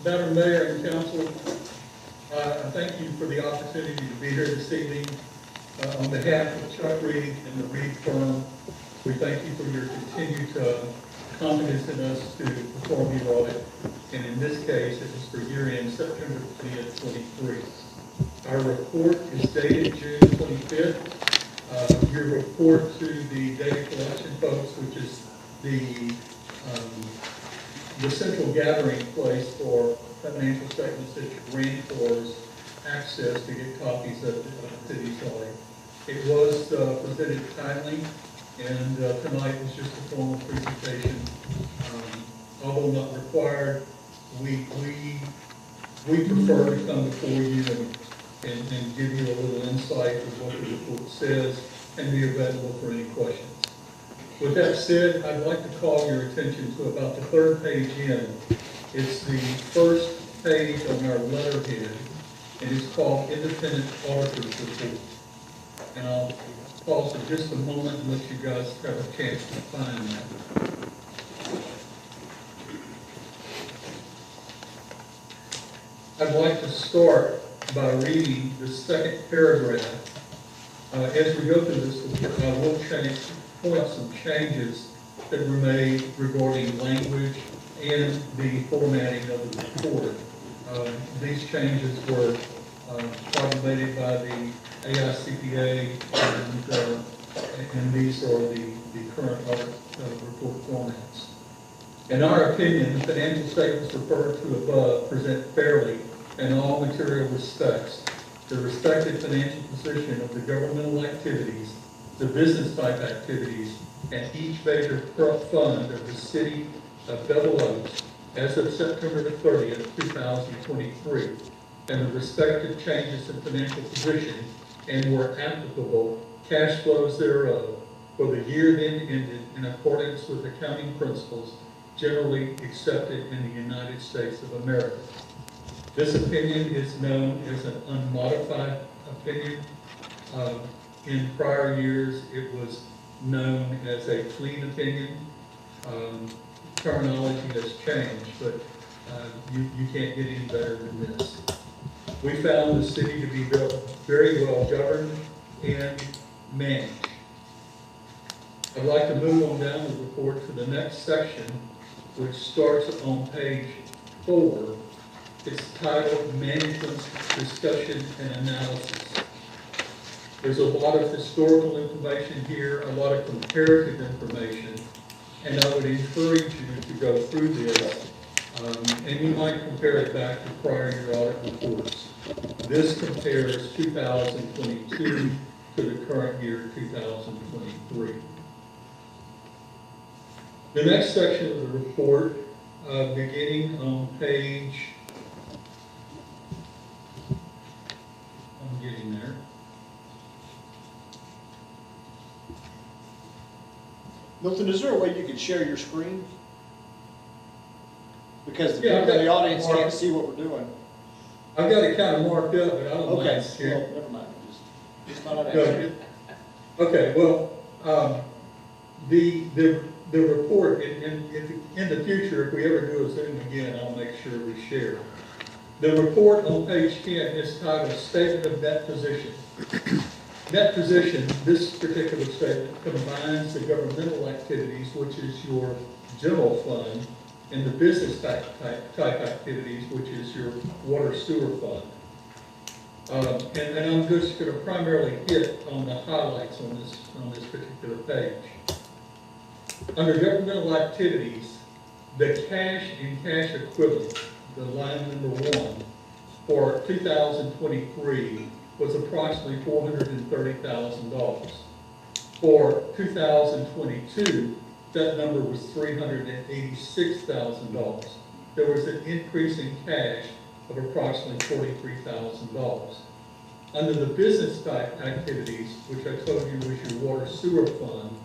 Madam Mayor and Council, I thank you for the opportunity to be here this evening. On behalf of Chuck Reed and the Reed firm, we thank you for your continued confidence in us to perform the audit. And in this case, it was for year-end September 20th, 23. Our report is dated June 25th. Your report to the data collection folks, which is the central gathering place for financial statements that your grantors access to get copies of the city's audit. It was presented timely, and tonight was just a formal presentation. Although not required, we prefer to come before you and give you a little insight of what the report says and be available for any questions. With that said, I'd like to call your attention to about the third page in. It's the first page on our letterhead, and it's called Independent Auditor's Report. And I'll pause for just a moment and let you guys have a chance to find that. I'd like to start by reading the second paragraph. As we go through this report, I will point some changes that were made regarding language and the formatting of the report. These changes were promulgated by the AICPA, and these are the current audit report formats. In our opinion, the financial statements referred to above present fairly in all material respects the respective financial position of the governmental activities, the business type activities, and each major fund of the city of Bevil as of September the 30th, 2023, and the respective changes in financial position and where applicable, cash flows thereof for the year then ended in accordance with accounting principles generally accepted in the United States of America. This opinion is known as an unmodified opinion. In prior years, it was known as a clean opinion. Terminology has changed, but you can't get any better than this. We found the city to be very well governed and managed. I'd like to move on down the report to the next section, which starts on page 4. It's titled Management's Discussion and Analysis. There's a lot of historical information here, a lot of comparative information, and I would encourage you to go through this, and you might compare it back to prior year audit reports. This compares 2022 to the current year, 2023. The next section of the report, beginning on page, I'm getting there. Milton, is there a way you could share your screen? Because the people in the audience can't see what we're doing. I've got it kind of marked up, but I don't Okay, mind sharing. well, never mind. Just thought I'd ask you. Okay, well, the report, in the future, if we ever do a Zoom again, I'll make sure we share. The report on page 10 is titled Statement of Net Position. Net position, this particular statement combines the governmental activities, which is your general fund, and the business type activities, which is your water sewer fund. And I'm just going to primarily hit on the highlights on this particular page. Under governmental activities, the cash and cash equivalent, the line number 1, for 2023 was approximately $430,000. For 2022, that number was $386,000. There was an increase in cash of approximately $43,000. Under the business type activities, which I told you was your water sewer fund,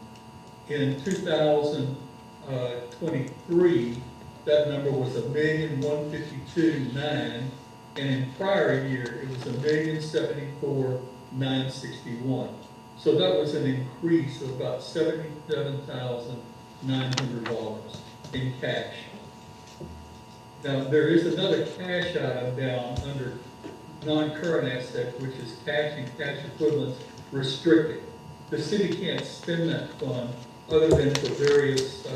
in 2023, that number was $1,152,900, and in prior year it was $1,074,961. So that was an increase of about $77,900 in cash. Now, there is another cash item down under non-current assets, which is cash and cash equivalents restricted. The city can't spend that fund other than for various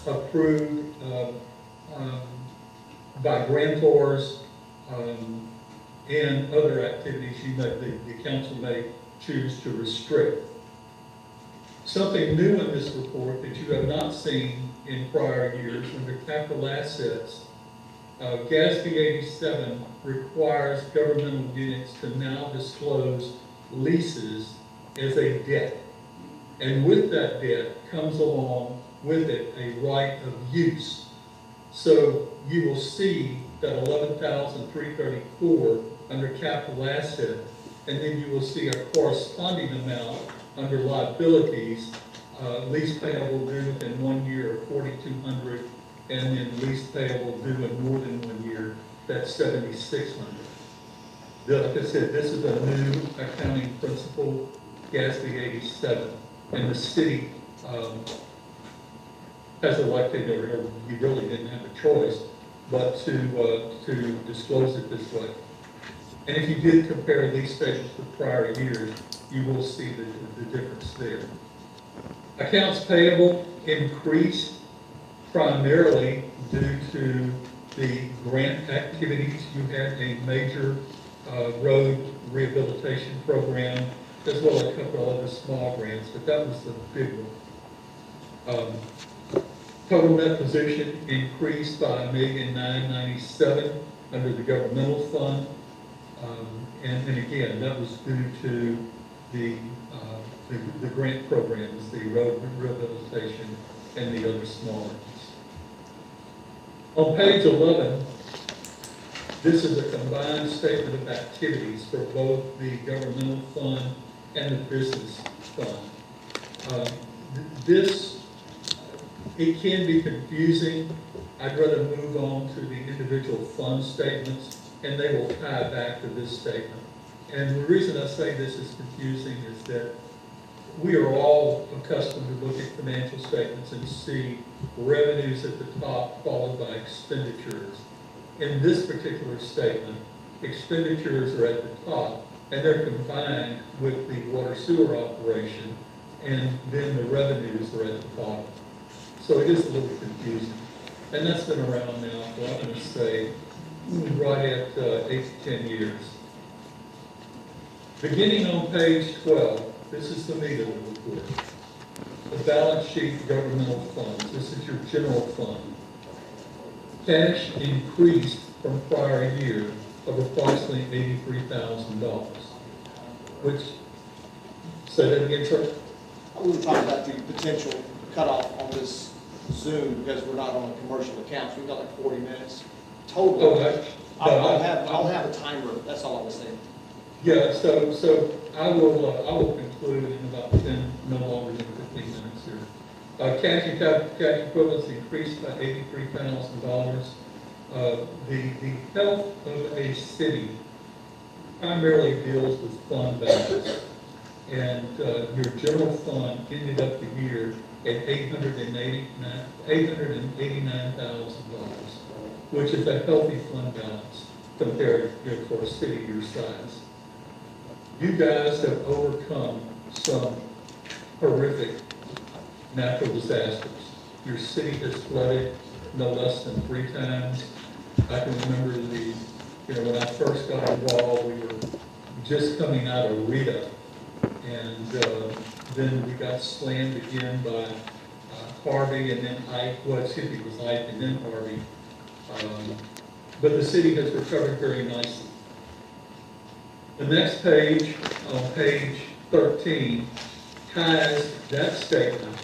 approved by grantors and other activities the council may choose to restrict. Something new in this report that you have not seen in prior years, under capital assets, GASB 87 requires governmental units to now disclose leases as a debt. And with that debt comes along with it a right of use. So you will see that 11,334 under capital asset, and then you will see a corresponding amount under liabilities, lease payable due in 1 year of 4,200, and then lease payable due in more than 1 year, that's 7,600. Like I said, this is a new accounting principle, GASB 87, and the city has elected, or you really didn't have a choice, but to disclose it this way. And if you did compare these statements with prior years, you will see the difference there. Accounts payable increased primarily due to the grant activities. You had a major road rehabilitation program, as well as a couple of other small grants, but that was the big one. Total net position increased by $1,997,000 under the governmental fund. And again, that was due to the grant programs, the road rehabilitation, and the other small ones. On page 11, this is a combined statement of activities for both the governmental fund and the business fund. It can be confusing. I'd rather move on to the individual fund statements, and they will tie back to this statement. And the reason I say this is confusing is that we are all accustomed to look at financial statements and see revenues at the top followed by expenditures. In this particular statement, expenditures are at the top, and they're combined with the water sewer operation, and then the revenues are at the top. So it is a little confusing. And that's been around now for, I'm going to say, right at 8 to 10 years. Beginning on page 12, this is the meat of the report. The balance sheet governmental funds. This is your general fund. Cash increased from prior year of approximately $83,000, which, say that again, sir? I want to talk about the potential cutoff on this Zoom because we're not on a commercial account. So we've got like 40 minutes total. I'll have a timer. That's all I was saying. Yeah, so I will conclude in about 10, no longer than 15 minutes here. Cash and cash equivalents increased by $83,000. The health of a city primarily deals with fund balance, and your general fund ended up the year at $889,000, which is a healthy fund balance compared for a city your size. You guys have overcome some horrific natural disasters. Your city has flooded no less than 3 times. I can remember when I first got involved, we were just coming out of Rita, and then we got slammed again by Harvey, and then Ike. Well, excuse me, it was Ike and then Harvey. But the city has recovered very nicely. The next page, on page 13, ties that statement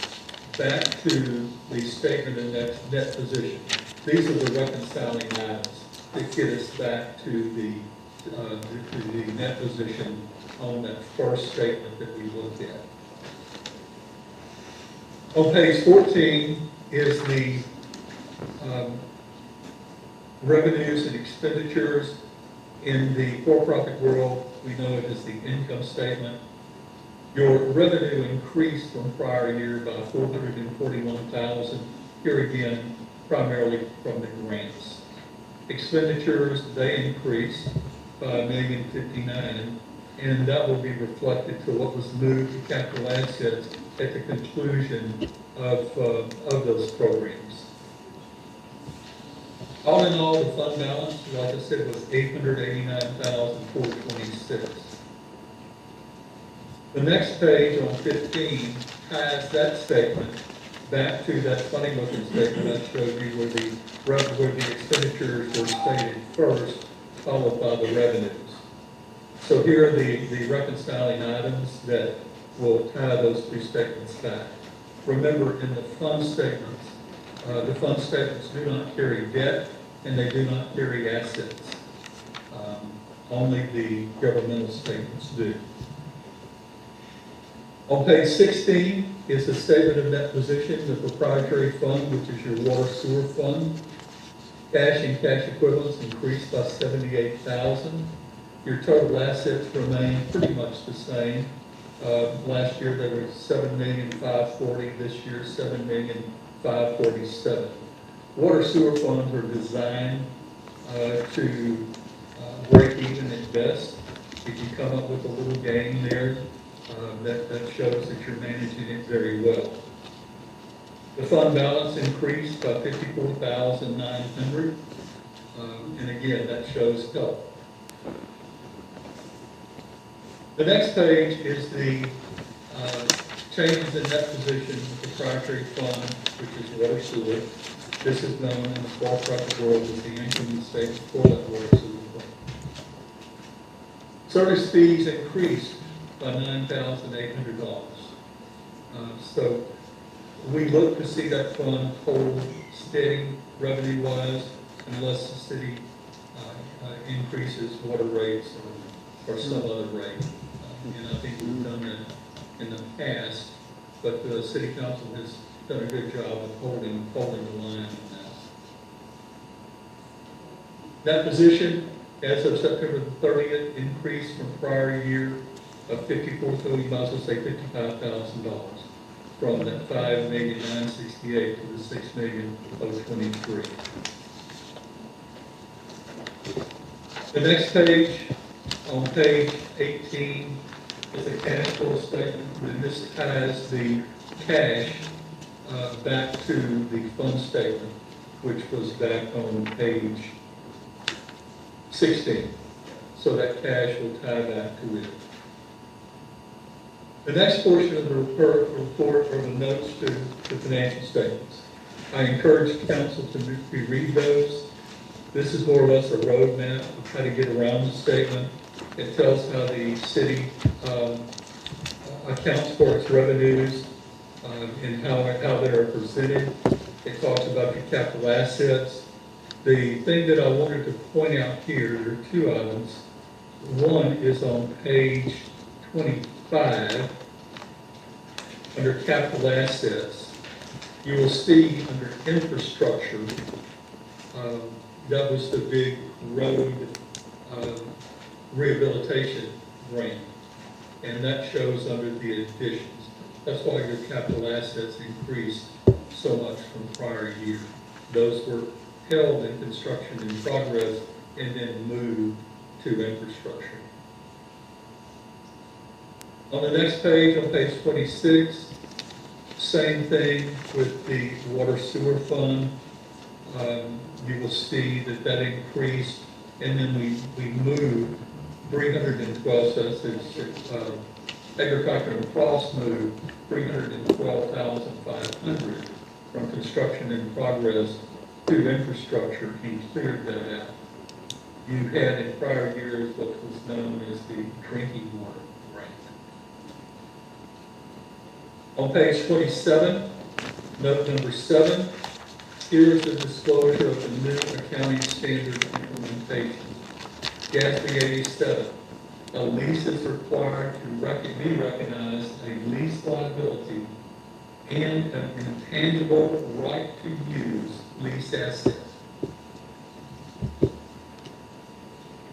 back to the statement of net position. These are the reconciling items that get us back to the net position on that first statement that we looked at. On page 14 is the revenues and expenditures. In the for-profit world, we know it as the income statement. Your revenue increased from prior year by $441,000. Here again, primarily from the grants. Expenditures, they increased by $1,059,000, and that will be reflected to what was moved to capital assets at the conclusion of those programs. All in all, the fund balance, like I said, was $889,426. The next page on 15 ties that statement back to that funny looking statement I showed you where the expenditures were stated first, followed by the revenues. So here are the reconciling items that will tie those two statements back. Remember, in the fund statements do not carry debt and they do not carry assets. Only the governmental statements do. On page 16 is the statement of net position, the proprietary fund, which is your water sewer fund. Cash and cash equivalents increased by $78,000. Your total assets remain pretty much the same. Last year there was $7,540,000. This year $7,547,000. Water sewer funds are designed to break even at best. If you come up with a little gain there, that shows that you're managing it very well. The fund balance increased by $54,900, and again, that shows health. The next page is the changes in net position of the proprietary fund, which is water sewer. This is known in the for-profit world as the income statement for that water sewer fund. Service fees increased by $9,800. So we look to see that fund hold steady revenue-wise unless the city increases water rates or some other rate. And I think we've done that in the past, but the city council has done a good job of holding the line on that. That position, as of September the 30th, increased from prior year of $54,000, you might as well say $55,000, from that $5,968,000 to the $6,023,000. The next page, on page 18, is a cash flow statement, and this ties the cash back to the fund statement, which was back on page 16. So that cash will tie back to it. The next portion of the report are the notes to the financial statements. I encourage council to read those. This is more or less a roadmap of how to get around the statement. It tells how the city accounts for its revenues and how they are presented. It talks about your capital assets. The thing that I wanted to point out here, there are two items. One is on page 25, under capital assets. You will see under infrastructure, that was the big road rehabilitation grant, and that shows under the additions. That's why your capital assets increased so much from prior year. Those were held in construction in progress and then moved to infrastructure. On the next page, on page 26, same thing with the water sewer fund. You will see that increased, and then we moved 312, so it's agriculture and cross moved 312,500 from construction in progress to infrastructure and cleared that out. You had in prior years what was known as the drinking water grant. On page 27, note number 7, here's the disclosure of the new accounting standard implementation. GASB 87, a lease is required to be recognized a lease liability and an intangible right to use lease asset.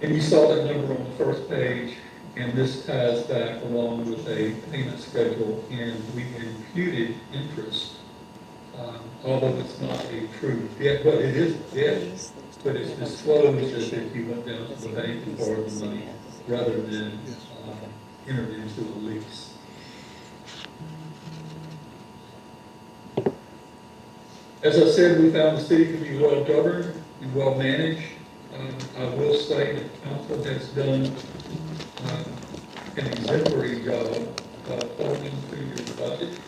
And you saw that number on the first page, and this ties back along with a payment schedule, and we imputed interest, although it's not a true debt, but it is debt. but it's disclosed as if you went down to the bank and borrowed the money rather than entered into a lease. As I said, we found the city to be well governed and well managed. I will say that council has done an exemplary job of holding to your budget.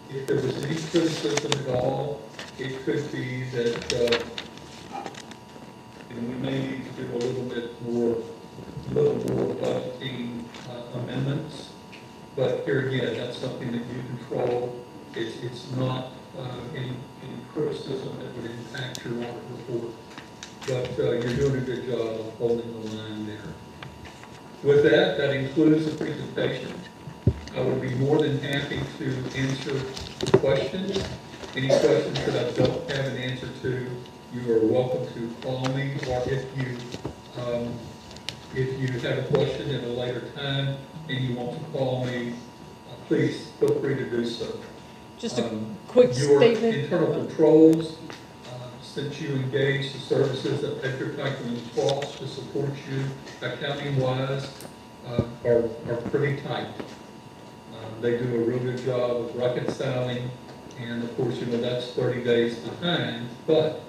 If there was any criticism at all, it could be that we may need to do a little more budgeting amendments. But here again, that's something that you control. It's not any criticism that would impact your audit report. But you're doing a good job of holding the line there. With that, that includes the presentation. I would be more than happy to answer questions. Any questions that I don't have an answer to, you are welcome to call me, or if you have a question at a later time and you want to call me, please feel free to do so. Just a quick statement. Your internal controls, since you engage the services of Edgar Franklin Cross to support you accounting-wise, are pretty tight. They do a real good job of reconciling, and of course, that's 30 days behind, but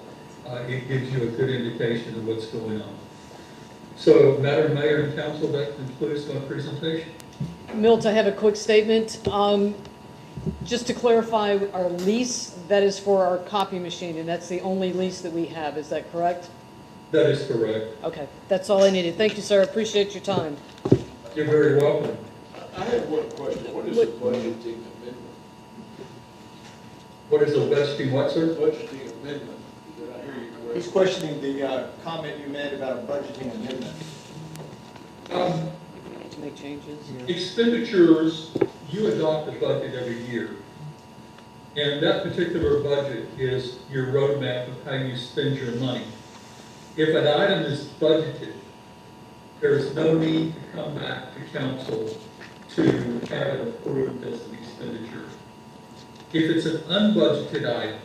it gives you a good indication of what's going on. So, Madam Mayor and Council, that concludes my presentation. Milt, I have a quick statement. Just to clarify, our lease, that is for our copy machine, and that's the only lease that we have. Is that correct? That is correct. Okay, that's all I needed. Thank you, sir. Appreciate your time. You're very welcome. I have one question. What is the budgeting amendment? What is the budgeting, what, sir? Budgeting amendment. Did I hear you correctly? He's questioning the comment you made about a budgeting amendment. To make changes. Expenditures, you adopt a budget every year. And that particular budget is your roadmap of how you spend your money. If an item is budgeted, there is no need to come back to council to have it approved as an expenditure. If it's an unbudgeted item,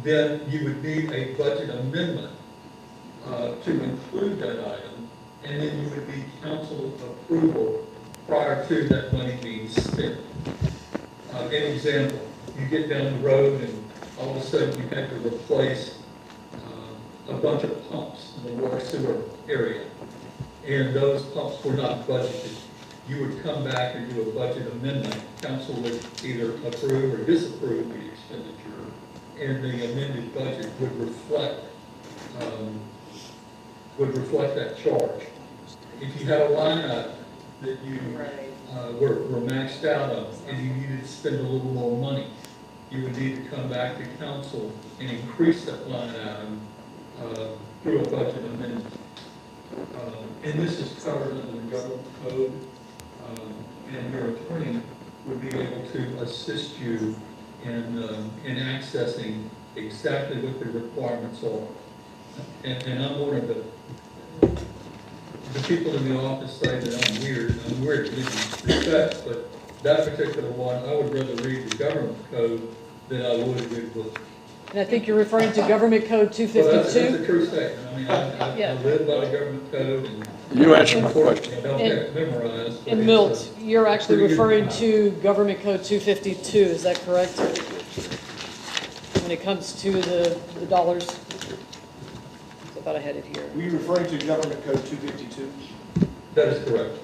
then you would need a budget amendment to include that item, and then you would need council approval prior to that money being spent. An example, you get down the road and all of a sudden you have to replace a bunch of pumps in the water sewer area, and those pumps were not budgeted. You would come back and do a budget amendment. Council would either approve or disapprove the expenditure, and the amended budget would reflect that charge. If you had a line item that you were maxed out of and you needed to spend a little more money, you would need to come back to council and increase that line item through a budget amendment. And this is covered under the government code, and your attorney would be able to assist you in accessing exactly what the requirements are. And I'm one of the people in the office say that I'm weird. I'm weird in respect, but that particular one, I would rather read the government code than I would read the book. And I think you're referring to Government Code 252? Well, that's a true statement. I mean, I live by the government code, and You answered my question. I don't have it memorized. but And it's, Milt, you're actually pretty good referring amount. to Government Code 252, is that correct? When it comes to the dollars? I thought I had it here. Were you referring to Government Code 252? That is correct.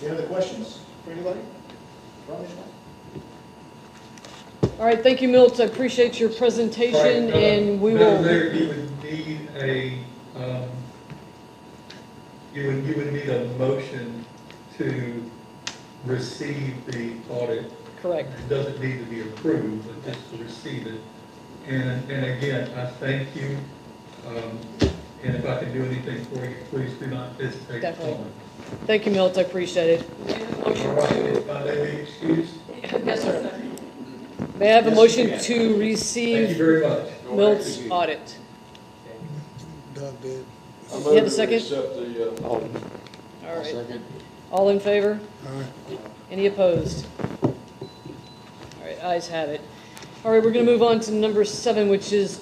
Any other questions for anybody? From anybody? All right, thank you, Milt. I appreciate your Right, presentation, and we Madam will. Mayor, you would need a, you would need a motion to receive the audit. Correct. It doesn't need to be approved, but just to receive it. And again, I thank you. And if I can do anything for you, please do not hesitate to Definitely. call me. Thank you, Milt. I appreciate it. All right, if I may be excused, Yes, sir. May I have a Yes, motion you can. to thank you receive very much. Milt's audit? Done, bid. I You have a move second? to accept the, All right. Second. All in favor? All right. Any opposed? All right, ayes have it. All right, we're going to move on to number 7, which is